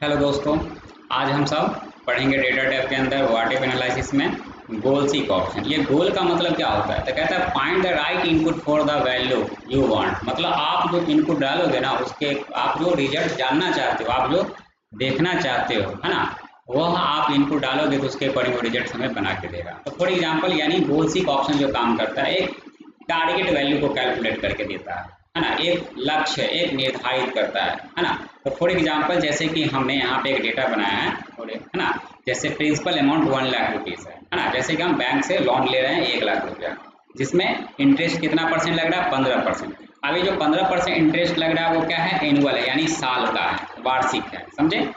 Hello दोस्तों, आज हम सब पढ़ेंगे डेटा टाइप के अंदर व्हाट इफ एनालिसिस में गोल सीक ऑप्शन। ये गोल का मतलब क्या होता है? तो कहता है find the right input for the value you want. मतलब आप जो इनपुट डालोगे ना, उसके आप जो रिजल्ट जानना चाहते हो, आप जो देखना चाहते हो, है ना, वह आप इनपुट डालोगे तो उसके अकॉर्डिंग वो रिजल्ट हमें बना के देगा। तो फॉर एग्जाम्पल यानी गोल सीक ऑप्शन जो काम करता है, एक टारगेट वैल्यू को कैलकुलेट करके देता है ना, एक लक्ष्य एक निर्धारित करता है ना। तो फॉर एग्जांपल जैसे कि हमने यहाँ पे एक डेटा बनाया है ना, जैसे प्रिंसिपल अमाउंट 1 लाख रुपीज़ है ना। जैसे कि हम बैंक से लोन ले रहे हैं 1 लाख रुपया, जिसमें इंटरेस्ट कितना परसेंट लग रहा है? 15%। अभी जो 15% इंटरेस्ट लग रहा है वो क्या है? एनुअल है, यानी साल का है, वार्षिक है, समझे।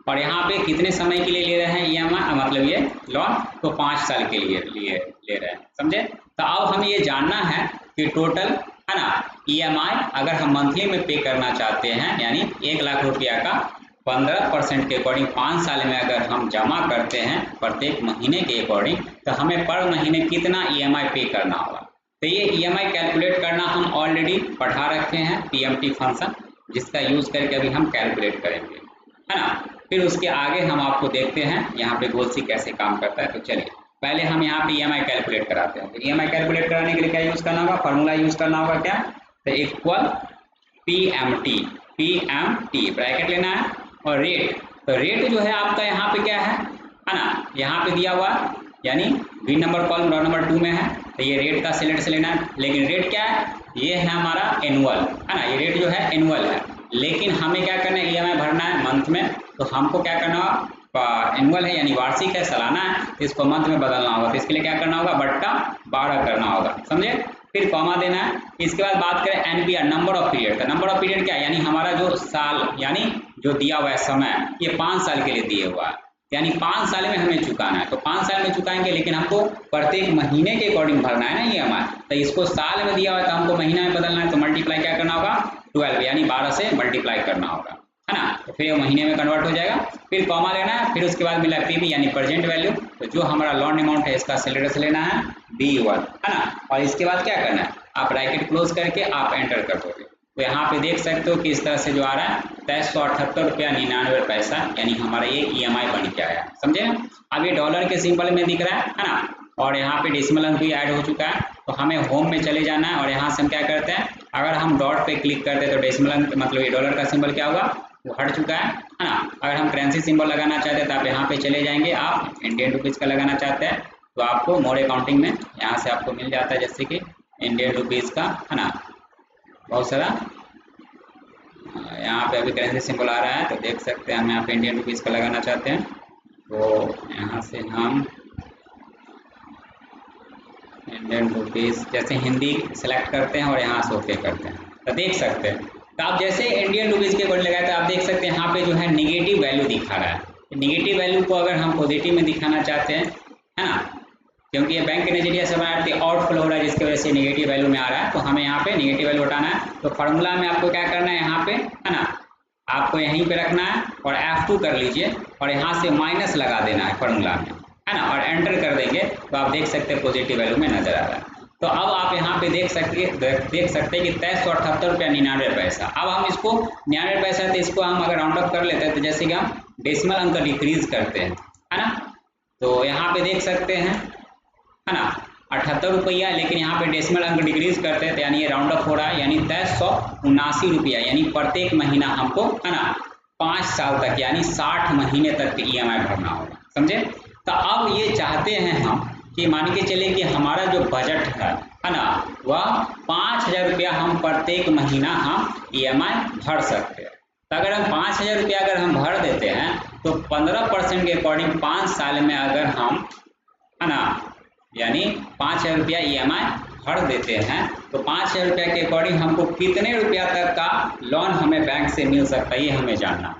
और यहाँ पे कितने समय के लिए ले रहे हैं EMI, मतलब ये लोन, तो 5 साल के लिए ले रहे हैं, समझे। तो अब हमें ये जानना है कि टोटल, है ना, EMI अगर हम मंथली में पे करना चाहते हैं, यानी 1 लाख रुपया का 15% के अकॉर्डिंग 5 साल में अगर हम जमा करते हैं प्रत्येक महीने के अकॉर्डिंग, तो हमें पर महीने कितना EMI पे करना होगा। तो ये EMI कैलकुलेट करना हम ऑलरेडी पढ़ा रखे हैं, PMT फंक्शन, जिसका यूज करके अभी हम कैलकुलेट करेंगे, है ना। फिर उसके आगे हम आपको देखते हैं यहाँ पे गोल सीक कैसे काम करता है। तो चलिए पहले हम यहाँ पे EMI कैलकुलेट कराते हैं। तो EMI कैलकुलेट कराने के लिए क्या यूज करना होगा? फॉर्मूला यूज करना होगा क्या? तो इक्वल PMT ब्रैकेट लेना है और रेट। तो रेट जो है आपका यहाँ पे क्या है ना, यहाँ पे दिया हुआ, यानी B number column row number 2 में है। तो ये रेट का सेलेक्ट से लेना है, लेकिन रेट क्या है? ये है हमारा एनुअल, है ना। ये रेट जो है एनुअल है, लेकिन हमें क्या करना है? EMI भरना है मंथ में। तो हमको क्या करना होगा? एनुअल है यानी वार्षिक है, सालाना है, तो इसको मंथ में बदलना होगा। तो इसके लिए क्या करना होगा? बट्टा 12 करना होगा, समझे। फिर कॉमा देना है। इसके बाद बात करें NPR, नंबर ऑफ पीरियड। तो नंबर ऑफ पीरियड क्या है? यानी हमारा जो साल, यानी जो दिया हुआ है समय, ये 5 साल के लिए दिए हुआ है, यानी 5 साल में हमें चुकाना है। तो 5 साल में चुकाएंगे, लेकिन हमको प्रत्येक महीने के अकॉर्डिंग भरना है ना EMI। तो इसको साल में दिया हुआ है तो हमको महीना में बदलना है। तो मल्टीप्लाई क्या करना होगा? 12, यानी 12 से मल्टीप्लाई करना होगा, है ना। तो फिर महीने में कन्वर्ट हो जाएगा। फिर कॉमा लेना है। फिर उसके बाद मिला PV यानी प्रेजेंट वैल्यू। तो जो हमारा लोन अमाउंट है इसका सेलेक्ट लेना है D1, है ना। और इसके बाद क्या करना है? आप ब्रैकेट क्लोज करके आप एंटर कर दोगे। तो यहाँ पे देख सकते हो कि इस तरह से जो आ रहा है 2378 रुपया 99 पैसा, यानी हमारा ये EMI बन के आया, समझे ना। अब ये डॉलर के सिंबल में दिख रहा है ना, और यहाँ पे डेसिमल अंक भी ऐड हो चुका है। तो हमें होम में चले जाना है और यहाँ से हम क्या करते हैं? अगर हम डॉट पे क्लिक करते हैं तो डेसिमल अंक, मतलब ये डॉलर का सिंबल क्या होगा? वो हट चुका है ना। अगर हम करेंसी सिंबल लगाना चाहते हैं तो आप यहाँ पे चले जाएंगे। आप इंडियन रुपीज़ का लगाना चाहते हैं तो आपको मोर अकाउंटिंग में यहाँ से आपको मिल जाता है, जैसे कि इंडियन रुपीज़ का, है ना, बहुत सारा। यहाँ पे अभी करेंसी सिंबल आ रहा है तो देख सकते हैं। हम यहाँ पे इंडियन रुपीज़ का लगाना चाहते हैं तो यहाँ से हम इंडियन रुपीज़ जैसे हिंदी सेलेक्ट करते हैं और यहाँ से ओके करते हैं तो देख सकते हैं। तो आप जैसे इंडियन रुपीज़ के अकॉर्डिंग लगाए तो आप देख सकते हैं यहाँ पे जो है निगेटिव वैल्यू दिखा रहा है। निगेटिव वैल्यू को अगर हम पॉजिटिव में दिखाना चाहते हैं, है ना, क्योंकि ये बैंक के नजरिए से बनाते हैं आउटफ्लो हो रहा है, जिसकी वजह से निगेटिव वैल्यू में आ रहा है। तो हमें यहाँ पे निगेटिव वैल्यू हटाना है। तो फार्मूला में आपको क्या करना है? यहाँ पे, है ना, आपको यहीं पे रखना है और F2 कर लीजिए और यहाँ से माइनस लगा देना है फार्मूला में, है ना, और एंटर कर देंगे तो आप देख सकते हैं पॉजिटिव वैल्यू में नजर आ रहा है। तो अब आप यहाँ पे देख सकते हैं कि 2378 रुपया 99 पैसा। अब हम इसको 99 पैसा, तो इसको हम अगर राउंड अप कर लेते हैं तो जैसे कि हम डेसिमल अंक डिक्रीज करते हैं, है ना। तो यहाँ पे देख सकते हैं, है ना, 78 रुपया, लेकिन यहाँ पे डेसिमल अंक डिक्रीज करते हैं तो यानी ये राउंड अप हो रहा है, यानी 2379 रुपया, यानी प्रत्येक महीना हमको, है ना, 5 साल तक यानी 60 महीने तक EMI भरना होगा, समझे। तो अब ये चाहते हैं हम कि मान के चले कि हमारा जो बजट है ना, वह 5000 रुपया हम प्रत्येक महीना हम EMI भर सकते हैं। तो अगर हम 5000 रुपया अगर हम भर देते हैं तो 15% के अकॉर्डिंग 5 साल में अगर हम, है ना, यानी 5000 रुपया EMI भर देते हैं तो 5000 रुपया के अकॉर्डिंग हमको कितने रुपया तक का लोन हमें बैंक से मिल सकता है, ये हमें जानना है।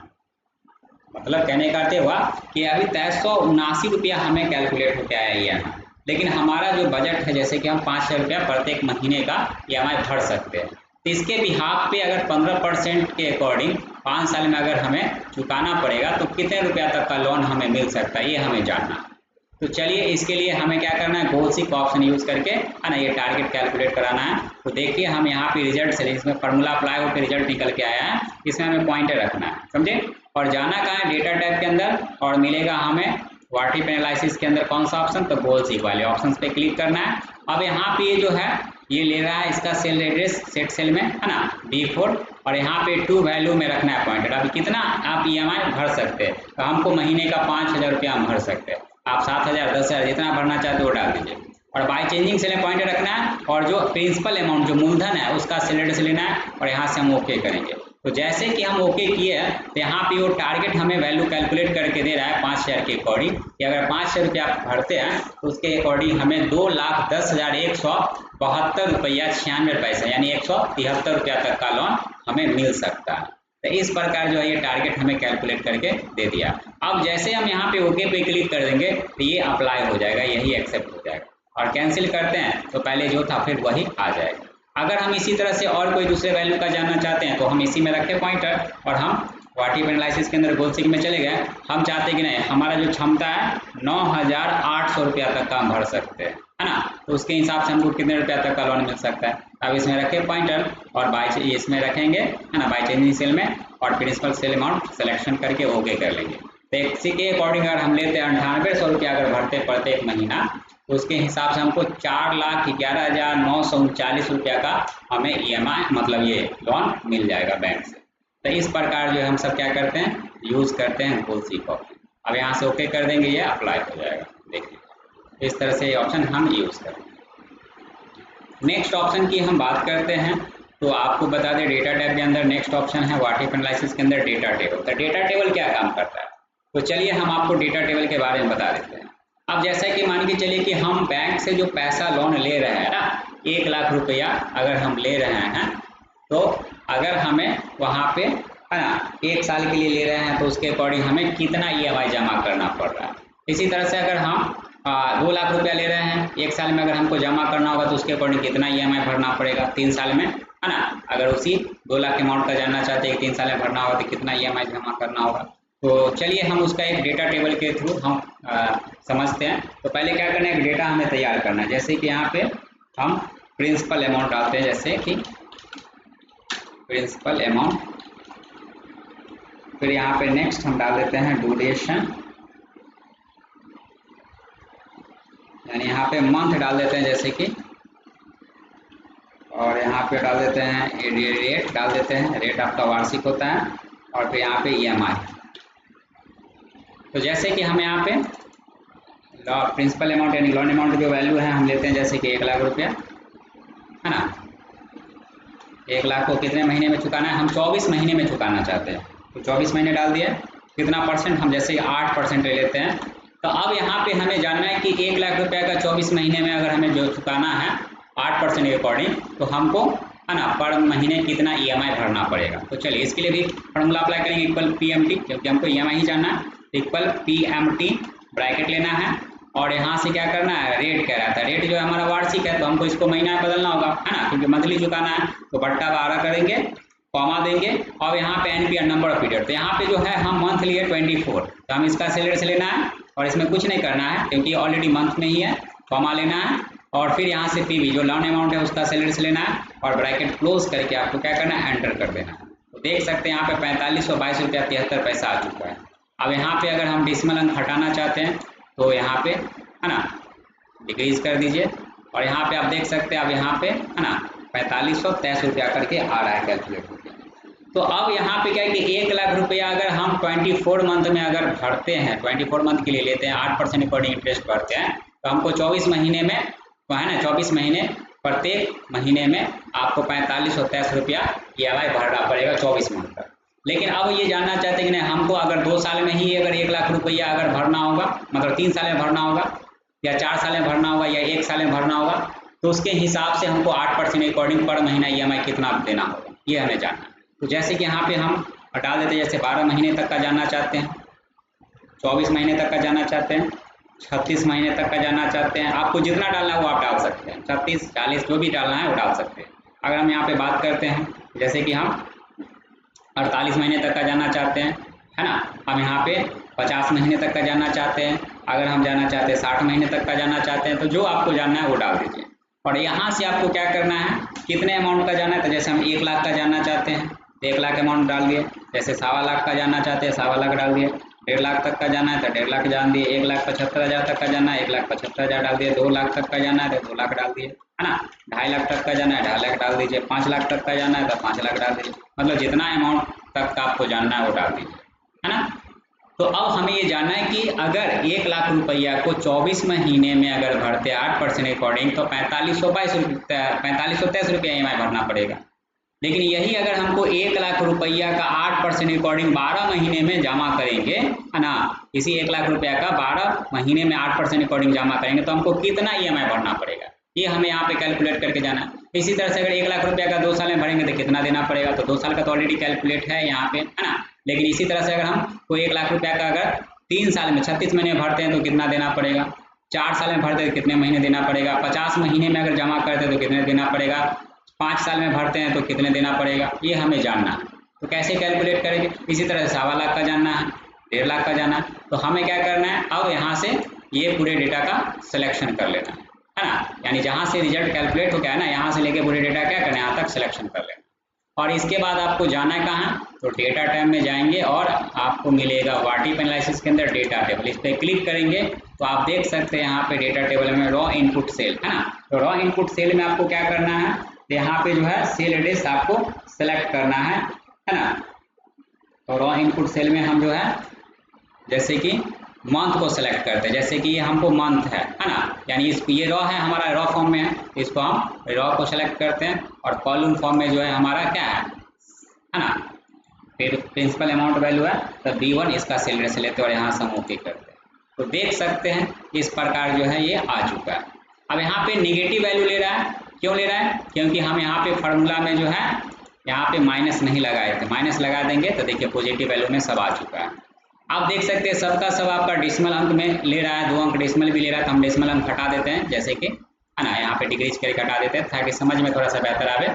मतलब कहने का अर्थ हुआ कि अभी 2379 रुपया हमें कैलकुलेट होकर आया EMI, लेकिन हमारा जो बजट है जैसे कि हम 5000 रुपया प्रत्येक महीने का EMI भर सकते हैं। तो इसके बिहाफ पे अगर 15% के अकॉर्डिंग 5 साल में अगर हमें चुकाना पड़ेगा तो कितने रुपया तक का लोन हमें मिल सकता है, ये हमें जानना है। तो चलिए इसके लिए हमें क्या करना है? गोल सीक ऑप्शन यूज करके, है ना, ये टारगेट कैलकुलेट कराना है। तो देखिए हम यहाँ पे रिजल्ट से इसमें फार्मूला अप्लाई होकर रिजल्ट निकल के आया है, इसमें हमें पॉइंटर रखना है, समझे। और जाना कहाँ है, डेटा टैब के अंदर, और मिलेगा हमें वार्टिप एनालिसिस के अंदर कौन सा ऑप्शन, तो गोल सीक वाले ऑप्शन पे क्लिक करना है। अब यहाँ पे ये जो है ये ले रहा है इसका सेल एड्रेस सेट सेल में, है ना, B4, और यहाँ पे टू वैल्यू में रखना है पॉइंटर। अब कितना आप EMI भर सकते हैं, तो हमको महीने का 5,000 रुपया हम भर सकते हैं, आप 7,000 10,000 जितना भरना चाहते हो वो डाल दीजिए। और बाय चेंजिंग सेल में पॉइंटर रखना है, और जो प्रिंसिपल अमाउंट जो मूलधन है उसका सेल एड्रेस लेना है, और यहाँ से हम ओके करेंगे। तो जैसे कि हम ओके किए हैं तो यहाँ पे वो टारगेट हमें वैल्यू कैलकुलेट करके दे रहा है 5,000 के अकॉर्डिंग, कि अगर 5,000 रुपया आप भरते हैं तो उसके अकॉर्डिंग हमें 2,10,172 रुपया 96 पैसे यानी 173 रुपया तक का लोन हमें मिल सकता है। तो इस प्रकार जो है ये टारगेट हमें कैलकुलेट करके दे दिया। अब जैसे हम यहाँ पे ओके पे क्लिक कर देंगे तो ये अप्लाई हो जाएगा, यही एक्सेप्ट हो जाएगा, और कैंसिल करते हैं तो पहले जो था फिर वही आ जाएगा। अगर हम इसी तरह से और कोई दूसरे वैल्यू का जानना चाहते हैं तो हम इसी में रखें पॉइंटर, और हम वार्टिप एनालिसिस के अंदर गोल सीक में चले गए। हम चाहते हैं कि नहीं, हमारा जो क्षमता है 9,800 रुपया तक का हम भर सकते हैं, है ना, तो उसके हिसाब से हमको कितने रुपया तक का लोन मिल सकता है। अब इसमें रखें पॉइंटर, और बाय इसमें रखेंगे, है ना, बाय चेंजिंग सेल में, और प्रिंसिपल सेल अमाउंट सिलेक्शन करके ओके कर लेंगे। तो इसी के अकॉर्डिंग अगर हम लेते हैं 9800 रुपया अगर भरते पड़ते एक महीना, तो उसके हिसाब से हमको 4,11,939 रुपया का हमें EMI मतलब ये लोन मिल जाएगा बैंक से। तो इस प्रकार जो हम सब क्या करते हैं, यूज़ करते हैं गोल सीक ऑप्शन। अब यहाँ से ओके कर देंगे, ये अप्लाई हो जाएगा। देखिए इस तरह से ये ऑप्शन हम यूज़ करेंगे। नेक्स्ट ऑप्शन की हम बात करते हैं, तो आपको बता दें डेटा टैब के अंदर नेक्स्ट ऑप्शन है वार्टिप एनालिसिस के अंदर डेटा टेबल। तो डेटा टेबल क्या काम करता है, तो चलिए हम आपको डेटा टेबल के बारे में बता देते हैं। अब जैसा कि मान के चलिए कि हम बैंक से जो पैसा लोन ले रहे हैं ना, 1 लाख रुपया अगर हम ले रहे हैं, तो अगर हमें वहाँ पे, है ना, 1 साल के लिए ले रहे हैं तो उसके अकॉर्डिंग हमें कितना EMI जमा करना पड़ रहा है। इसी तरह से अगर हम 2 लाख रुपया ले रहे हैं 1 साल में, अगर हमको जमा करना होगा तो उसके अकॉर्डिंग कितना EMI भरना पड़ेगा 3 साल में, है ना। अगर उसी 2 लाख के अमाउंट का जानना चाहते हैं 3 साल में भरना होगा तो कितना EMI जमा करना होगा। तो चलिए हम उसका एक डेटा टेबल के थ्रू हम समझते हैं। तो पहले क्या करना है, एक डेटा हमें तैयार करना है। जैसे कि यहाँ पे हम प्रिंसिपल अमाउंट डालते हैं, जैसे कि प्रिंसिपल अमाउंट, फिर यहाँ पे नेक्स्ट हम डाल देते हैं ड्यूरेशन, यानी यहाँ पे मंथ डाल देते हैं जैसे कि, और यहाँ पे डाल देते हैं रेट डाल देते हैं, रेट आपका वार्षिक होता है, और फिर यहाँ पे EMI। तो जैसे कि हम यहाँ पे प्रिंसिपल अमाउंट यानी लोन अमाउंट जो वैल्यू है हम लेते हैं जैसे कि 1 लाख रुपया, है ना। 1 लाख को कितने महीने में चुकाना है, हम 24 महीने में चुकाना चाहते हैं, तो 24 महीने डाल दिए। कितना परसेंट, हम जैसे 8% ले लेते हैं। तो अब यहाँ पे हमें जानना है कि 1 लाख रुपया का 24 महीने में अगर हमें जो चुकाना है 8% के अकॉर्डिंग, तो हमको, है ना, पर महीने कितना EMI भरना पड़ेगा। तो चलिए इसके लिए भी फॉर्मूला अप्लाई करेंगे, इक्वल PMT, क्योंकि हमको EMI ही जानना है, इक्वल PMT ब्रैकेट लेना है, और यहाँ से क्या करना है, रेट कह रहा था, रेट जो है हमारा वार्षिक है तो हमको इसको महीना में बदलना होगा, है ना, क्योंकि मंथली चुकाना है, तो बट्टा 12 करेंगे, कॉमा देंगे, और यहाँ पे NPR नंबर ऑफ पीरियड। तो यहाँ पे जो है हम मंथ लिए 24, तो हम इसका सेलेरी लेना है, और इसमें कुछ नहीं करना है क्योंकि ऑलरेडी मंथ में ही है, कॉमा लेना है, और फिर यहाँ से PV जो लोन अमाउंट है उसका सेलेरी लेना है, और ब्रैकेट क्लोज करके आपको क्या करना है, एंटर कर देना है। तो देख सकते हैं यहाँ पे 4522 रुपया 73 पैसा आ चुका है। अब यहाँ पे अगर हम डिसिमल अंक हटाना चाहते हैं तो यहाँ पे, है ना, डिक्रीज कर दीजिए, और यहाँ पे आप देख सकते हैं अब यहाँ पे, है ना, 4523 रुपया करके आ रहा है कैलकुलेट होकर। तो अब यहाँ पे क्या है कि 1 लाख रुपया अगर हम 24 मंथ में अगर भरते हैं, 24 मंथ के लिए लेते हैं, 8% अकॉर्डिंग इंटरेस्ट भरते हैं, तो हमको 24 महीने में, तो है ना, 24 महीने प्रत्येक महीने में आपको 4523 रुपया EMI भरना पड़ेगा 24 मंथ तक। लेकिन अब ये जानना चाहते हैं कि नहीं, हमको अगर 2 साल में ही अगर 1 लाख रुपया अगर भरना होगा, मतलब 3 साल में भरना होगा, या 4 साल में भरना होगा, या 1 साल में भरना होगा, तो उसके हिसाब से हमको 8% अकॉर्डिंग पर महीना EMI कितना देना होगा, ये हमें जानना है। तो जैसे कि यहाँ पे हम हटा देते हैं, जैसे 12 महीने तक का जानना चाहते हैं, 24 महीने तक का जानना चाहते हैं, 36 महीने तक का जानना चाहते हैं, आपको जितना डालना है वो आप डाल सकते हैं, 36, 40 जो भी डालना है वो डाल सकते हैं। अगर हम यहाँ पे बात करते हैं जैसे कि हम 48 महीने तक का जानना चाहते हैं, है ना, हम यहाँ पे 50 महीने तक का जानना चाहते हैं, अगर हम जानना चाहते हैं 60 महीने तक का जानना चाहते हैं, तो जो आपको जानना है वो डाल दीजिए। और यहाँ से आपको क्या करना है, कितने अमाउंट का जानना है, तो जैसे हम 1 लाख का जानना चाहते हैं, 1 लाख अमाउंट डाल दिए, जैसे 1.25 लाख का जानना चाहते हैं 1.25 लाख डाल दिए, 1.5 लाख तक का जाना है तो 1.5 लाख जान दिए, 1,75,000 तक का जाना है 1,75,000 डाल दिए, 2 लाख तक का जाना है तो 2 लाख डाल दिए, है ना। 2.5 लाख तक का जाना है 2.5 लाख डाल दीजिए, 5 लाख तक का जाना है तो 5 लाख डाल दीजिए, मतलब जितना अमाउंट तक का आपको जानना है वो डाल दीजिए, है ना। तो अब हमें ये जानना है कि अगर 1 लाख रुपया को 24 महीने में अगर भरते 8% अकॉर्डिंग तो 4523 रुपया EMI भरना पड़ेगा। लेकिन यही अगर हमको 1 लाख रुपया का 8% अकॉर्डिंग 12 महीने में जमा करेंगे, है ना, इसी 1 लाख रुपया का 12 महीने में 8% अकॉर्डिंग जमा करेंगे तो हमको कितना EMI भरना पड़ेगा, ये हमें यहाँ पे कैलकुलेट करके जाना है। इसी तरह से अगर 1 लाख रुपया का 2 साल में भरेंगे तो कितना देना पड़ेगा, तो 2 साल का तो ऑलरेडी कैलकुलेट है यहाँ पे, है ना। लेकिन इसी तरह से अगर हम कोई 1 लाख रुपया का अगर 3 साल में 36 महीने भरते हैं तो कितना देना पड़ेगा, 4 साल में भरते हैं तो कितने महीने देना पड़ेगा, 50 महीने में अगर जमा करते हैं तो कितने देना पड़ेगा, 5 साल में भरते हैं तो कितने देना पड़ेगा, ये हमें जानना है। तो कैसे कैलकुलेट करेंगे, इसी तरह से 1.25 लाख का जानना है, 1.5 लाख का जानना है, तो हमें क्या करना है, अब यहाँ से ये पूरे डेटा का सिलेक्शन कर लेना है ना। यानी जहाँ से रिजल्ट कैलकुलेट हो गया है ना, यहाँ से लेके पूरे डेटा क्या करना है, यहाँ तक सिलेक्शन कर लेना। और इसके बाद आपको जाना है कहाँ, तो डेटा टैब में जाएंगे और आपको मिलेगा वाटिप एनालिसिस के अंदर डेटा टेबल, इस पर क्लिक करेंगे तो आप देख सकते हैं यहाँ पे डेटा टेबल में रॉ इनपुट सेल, है ना। तो रॉ इनपुट सेल में आपको क्या करना है, तो यहाँ पे जो है सेल एड्रेस आपको सेलेक्ट करना है ना। तो रॉ इनपुट सेल में हम जो है जैसे कि मंथ को सेलेक्ट करते हैं, जैसे कि ये हमको मंथ है ना, यानी ये रॉ है हमारा रॉ फॉर्म में है, इसको हम रॉ को सेलेक्ट करते हैं और कॉलम फॉर्म में जो है हमारा क्या है ना, फिर प्रिंसिपल अमाउंट वैल्यू है तो B1 इसका सेल एड्रेस लेते हैं और यहाँ से हम ओके करते हैं। तो देख सकते हैं इस प्रकार जो है ये आ चुका है। अब यहाँ पे निगेटिव वैल्यू ले रहा है, क्यों ले रहा है, क्योंकि हम यहाँ पे फार्मूला में जो है यहाँ पे माइनस नहीं लगाए थे, माइनस लगा देंगे तो देखिए पॉजिटिव वैल्यू में सब आ चुका है। आप देख सकते हैं सबका सब आपका डेसिमल अंक में ले रहा है, 2 अंक डेसिमल भी ले रहा है, तो हम डेसिमल अंक हटा देते हैं, जैसे कि है ना, यहाँ पे डिक्रीज करके हटा देते हैं ताकि समझ में थोड़ा सा बेहतर आवे।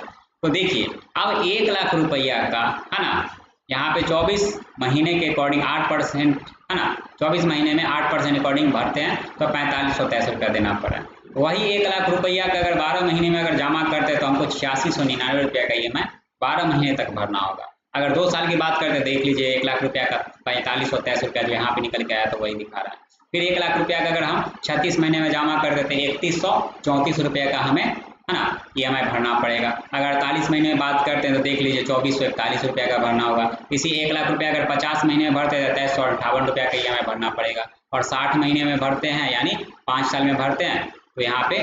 तो देखिए अब 1 लाख रुपया का, है ना, यहाँ पे 24 महीने के अकॉर्डिंग 8%, है ना, 24 महीने में 8% अकॉर्डिंग भरते हैं तो 4523 रुपया देना पड़ा। वही 1 लाख रुपया का अगर 12 महीने में अगर जमा करते हैं तो हमको 8699 रुपया का EMI 12 महीने तक भरना होगा। अगर 2 साल की बात करते देख लीजिए 1 लाख रुपया का 4523 रुपया जो यहाँ पे निकल के आया तो वही दिखा रहा है। फिर 1 लाख रुपया का अगर हम 36 महीने में जमा कर देते हैं 3134 रुपया का हमें, है ना, EMI भरना पड़ेगा। अगर 48 महीने में बात करते हैं तो देख लीजिए 2441 रुपया का भरना होगा। इसी 1 लाख रुपया अगर 50 महीने में भरते हैं 2358 रुपया का EMI भरना पड़ेगा। और 60 महीने में भरते हैं यानी 5 साल में भरते हैं तो यहाँ पे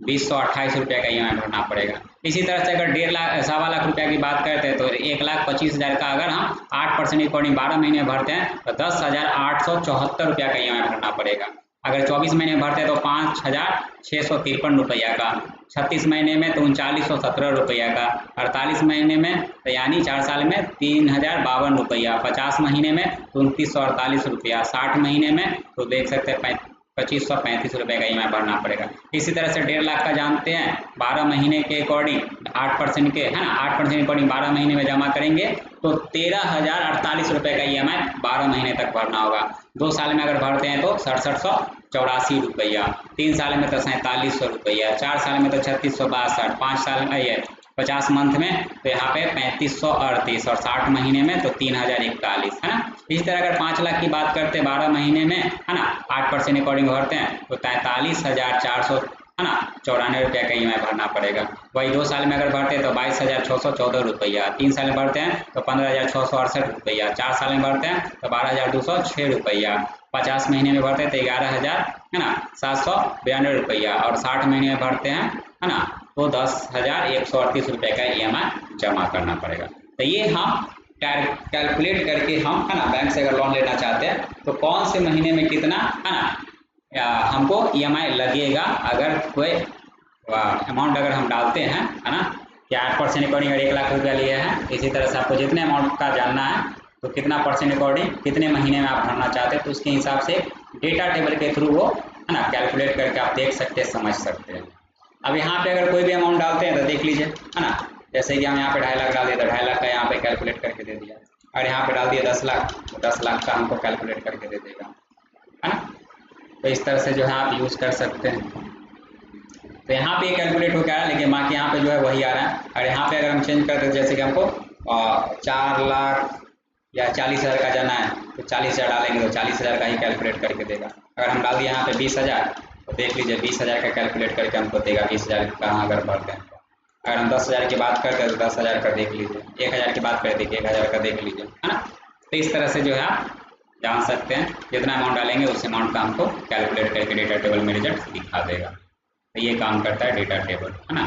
2028 रुपया का EMI भरना पड़ेगा। इसी तरह से अगर 1.5 लाख रुपया की बात करते हैं तो 1,25,000 का अगर हम 8% अकॉर्डिंग 12 महीने में भरते हैं तो 10,874 रुपया का EMI भरना पड़ेगा। अगर 24 महीने में भरते हैं तो 5,653 रुपया का, 36 महीने में तो 3917 रुपया का, 48 महीने में तो यानी 4 साल में 3052 रुपया, 50 महीने में 2948 रुपया, 60 महीने में तो देख सकते हैं 2535 रुपये का EMI भरना पड़ेगा। इसी तरह से 1.5 लाख का जानते हैं 12 महीने के अकॉर्डिंग 8% के, है ना, 8% अकॉर्डिंग 12 महीने में जमा करेंगे तो 13,048 रुपये का EMI 12 महीने तक भरना होगा। 2 साल में अगर भरते हैं तो 6784 रुपया, 3 साल में तो 4700 रुपया, 4 साल में तो 3662, 5 साल में ये 50 मंथ में तो यहाँ पे 3538 और 60 महीने में तो 3041, है ना। इसी तरह अगर 5 लाख की बात करते हैं 12 महीने में, है ना, 8% अकॉर्डिंग भरते हैं तो 43,400, है ना, 94 रुपया का EMI भरना पड़ेगा। वही 2 साल में अगर भरते हैं तो 22,614 रुपया, 3 साल में भरते हैं तो 15,668 रुपया, 4 साल में भरते हैं तो 12,206 रुपया, 50 महीने में भरते हैं तो 11,000, है ना, 792 रुपया और 60 महीने में भरते हैं, है ना, तो 10,138 रुपये का EMI जमा करना पड़ेगा। तो ये हम कैलकुलेट करके हम, है ना, बैंक से अगर लोन लेना चाहते हैं तो कौन से महीने में कितना, है ना, हमको EMI लगेगा अगर कोई अमाउंट अगर हम डालते हैं, है ना, कि 8% अकॉर्डिंग अगर 1 लाख रुपया लिया है, इसी तरह से आपको जितने अमाउंट का जानना है तो कितना % अकॉर्डिंग कितने महीने में आप भरना चाहते हैं तो उसके हिसाब से डेटा टेबल के थ्रू वो, है ना, कैलकुलेट करके आप देख सकते हैं, समझ सकते हैं। अब यहाँ पे अगर कोई भी अमाउंट डालते हैं तो देख लीजिए, है ना, जैसे कि हम यहाँ पे 2.5 लाख डाल दिए तो 2.5 लाख का यहाँ पे कैलकुलेट करके दे दिया, और यहाँ पे डाल दिया 10 लाख तो 10 लाख का हमको कैलकुलेट करके दे देगा, है ना। तो इस तरह से जो है आप यूज़ कर सकते हैं। तो यहाँ पे कैलकुलेट हो गया है, लेकिन बाकी यहाँ पे जो है वही आ रहा है। और यहाँ पे अगर हम चेंज करते हैं जैसे कि हमको 4 लाख या 40,000 का जाना है तो 40,000 डालेंगे तो 40,000 का ही कैलकुलेट करके देगा। अगर हम डाल दिए यहाँ पे 20,000 तो देख लीजिए 20,000 का कैलकुलेट करके हमको देगा 20,000 कहाँ अगर भरते हैं। अगर हम 10,000 की बात करते हैं तो 10,000 का देख लीजिए, 1,000 की बात करें देखिए 1,000 का देख लीजिए, है ना। तो इस तरह से जो है आप जान सकते हैं, जितना अमाउंट डालेंगे उस अमाउंट का हमको कैलकुलेट करके डेटा टेबल में रिजल्ट दिखा देगा। तो ये काम करता है डेटा टेबल, है ना।